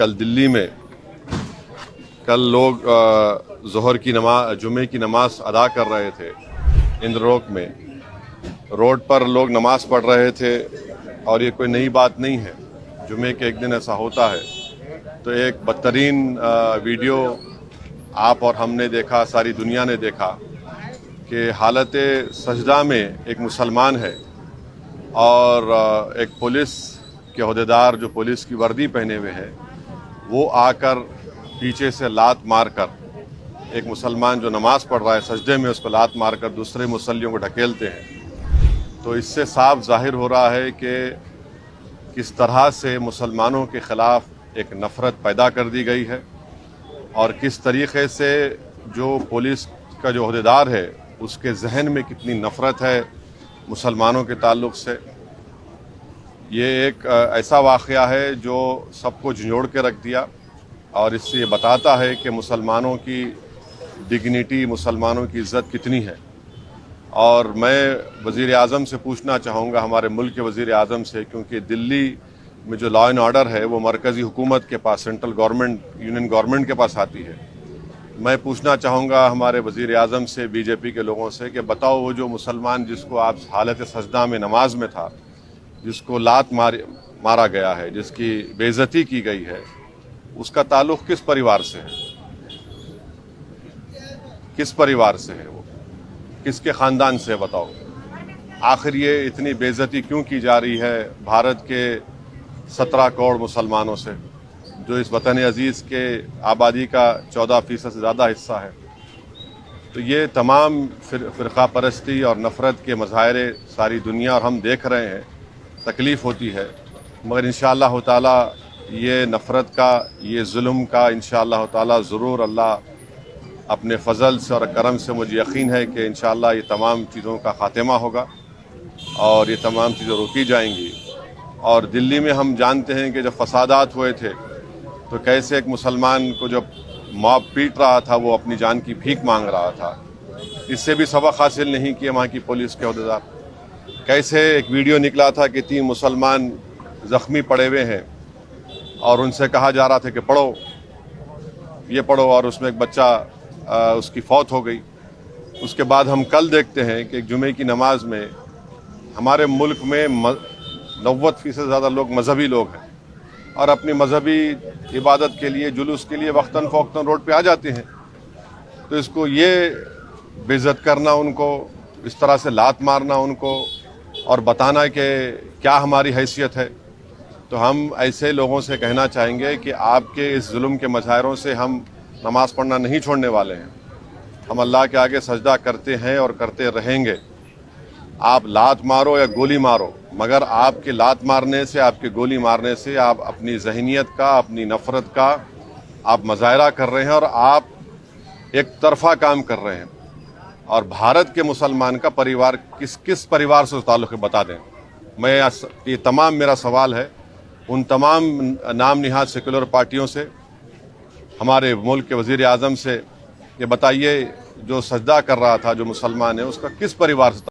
کل دلی میں لوگ ظہر کی نماز جمعے کی نماز ادا کر رہے تھے اندروک میں. روڈ پر لوگ نماز پڑھ رہے تھے اور یہ کوئی نئی بات نہیں ہے. جمعے کے ایک دن ایسا ہوتا ہے. تو ایک بدترین ویڈیو آپ اور ہم نے دیکھا، ساری دنیا نے دیکھا کہ حالت سجدہ میں ایک مسلمان ہے اور ایک پولیس کے عہدیدار جو پولیس کی وردی پہنے ہوئے ہے وہ آ کر پیچھے سے لات مار کر ایک مسلمان جو نماز پڑھ رہا ہے سجدے میں اس کو لات مار کر دوسرے مصلیوں کو ڈھکیلتے ہیں. تو اس سے صاف ظاہر ہو رہا ہے کہ کس طرح سے مسلمانوں کے خلاف ایک نفرت پیدا کر دی گئی ہے اور کس طریقے سے جو پولیس کا جو عہدیدار ہے اس کے ذہن میں کتنی نفرت ہے مسلمانوں کے تعلق سے. یہ ایک ایسا واقعہ ہے جو سب کو جھنجھوڑ کے رکھ دیا اور اس سے یہ بتاتا ہے کہ مسلمانوں کی ڈگنیٹی، مسلمانوں کی عزت کتنی ہے. اور میں وزیر اعظم سے پوچھنا چاہوں گا، ہمارے ملک کے وزیر اعظم سے، کیونکہ دلی میں جو لا اینڈ آرڈر ہے وہ مرکزی حکومت کے پاس، سینٹرل گورنمنٹ، یونین گورنمنٹ کے پاس آتی ہے. میں پوچھنا چاہوں گا ہمارے وزیر اعظم سے، بی جے پی کے لوگوں سے، کہ بتاؤ وہ جو مسلمان جس کو آپ حالت سجدہ میں نماز میں تھا، جس کو لات مارا گیا ہے، جس کی بے عزتی کی گئی ہے، اس کا تعلق کس پریوار سے ہے؟ کس پریوار سے ہے؟ وہ کس کے خاندان سے؟ بتاؤ. آخر یہ اتنی بے عزتی کیوں کی جا رہی ہے بھارت کے 17 کروڑ مسلمانوں سے، جو اس وطن عزیز کے آبادی کا 14% سے زیادہ حصہ ہے؟ تو یہ تمام فرقہ پرستی اور نفرت کے مظاہرے ساری دنیا اور ہم دیکھ رہے ہیں. تکلیف ہوتی ہے، مگر انشاءاللہ تعالی یہ نفرت کا، یہ ظلم کا انشاءاللہ تعالی ضرور اللہ اپنے فضل سے اور کرم سے، مجھے یقین ہے کہ انشاءاللہ یہ تمام چیزوں کا خاتمہ ہوگا اور یہ تمام چیزیں روکی جائیں گی. اور دلی میں ہم جانتے ہیں کہ جب فسادات ہوئے تھے تو کیسے ایک مسلمان کو جب موب پیٹ رہا تھا وہ اپنی جان کی بھیک مانگ رہا تھا. اس سے بھی سبق حاصل نہیں کیا وہاں کی پولیس کے عہدیدار. کیسے ایک ویڈیو نکلا تھا کہ 3 مسلمان زخمی پڑے ہوئے ہیں اور ان سے کہا جا رہا تھا کہ پڑھو، یہ پڑھو، اور اس میں ایک بچہ اس کی فوت ہو گئی. اس کے بعد ہم کل دیکھتے ہیں کہ جمعے کی نماز میں ہمارے ملک میں 90% سے زیادہ لوگ مذہبی لوگ ہیں اور اپنی مذہبی عبادت کے لیے، جلوس کے لیے وقتاً فوقتاً روڈ پہ آ جاتے ہیں. تو اس کو یہ بے عزت کرنا، ان کو اس طرح سے لات مارنا ان کو اور بتانا کہ کیا ہماری حیثیت ہے، تو ہم ایسے لوگوں سے کہنا چاہیں گے کہ آپ کے اس ظلم کے مظاہروں سے ہم نماز پڑھنا نہیں چھوڑنے والے ہیں. ہم اللہ کے آگے سجدہ کرتے ہیں اور کرتے رہیں گے. آپ لات مارو یا گولی مارو، مگر آپ کے لات مارنے سے، آپ کے گولی مارنے سے آپ اپنی ذہنیت کا، اپنی نفرت کا آپ مظاہرہ کر رہے ہیں اور آپ ایک طرفہ کام کر رہے ہیں. اور بھارت کے مسلمان کا پریوار کس پریوار سے تعلق ہے بتا دیں. یہ تمام میرا سوال ہے ان تمام نام نہاد سیکولر پارٹیوں سے، ہمارے ملک کے وزیر اعظم سے، کہ بتائیے جو سجدہ کر رہا تھا جو مسلمان ہے اس کا کس پریوار سے